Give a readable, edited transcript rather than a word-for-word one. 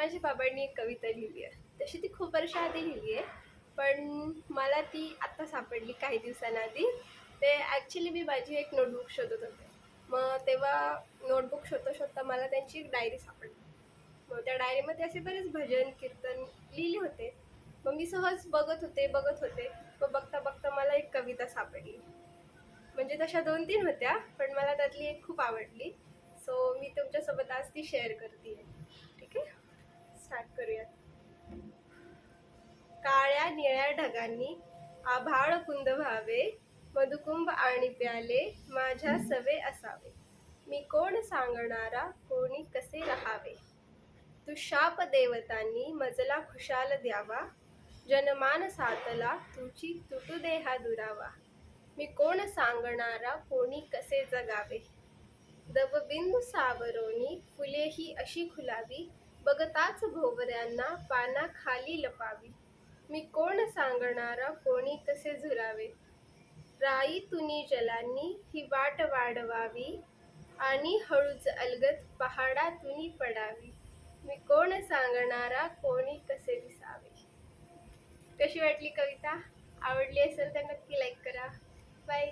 माझ्या बाबांनी एक कविता लिहिली आहे. तशी ती खूप वर्षाआधी लिहिली आहे, पण मला ती आत्ता सापडली काही दिवसांआधी. ते ॲक्च्युली मी माझी एक नोटबुक शोधत होते. मग तेव्हा नोटबुक शोधता शोधता मला त्यांची एक डायरी सापडली. मग त्या डायरीमध्ये असे बरेच भजन, कीर्तन लिहिले होते. मग मी सहज बघत होते. मग बघता बघता मला एक कविता सापडली. म्हणजे तशा 2-3 होत्या, पण मला त्यातली एक खूप आवडली. सो मी तुमच्यासोबत आज ती शेअर करते आहे. ठीक आहे? स्टार्ट करूयात. काळ्या निळ्या ढगांनी आभाळ कुंद व्हावे, मधुकुंभ आणि प्याले माझ्या सवे असावे. मी कोण सांगणारा, कोणी कसे राहावे. तू शाप देवतांनी मजला खुशाल द्यावा, जनमान सातला तुझी तुटू देहा दुरावा. मी कोण सांगणारा, कोणी कसे जगावे. दवबिंदू सावरोनी फुले ही अशी खुलावी, बघताच भोवऱ्यांना पानाखाली लपावी. मी कोण सांगणारा, कोणी कसे झुरावे. राई तुनी जलांनी ही वाट वाढवावी, आणि हळूच अलगद पहाडातुनी पडावी. मी कोण सांगणारा, कोणी कसे दिसावे. कशी वाटली कविता? आवडली असेल तर नक्की लाईक करा. बाय.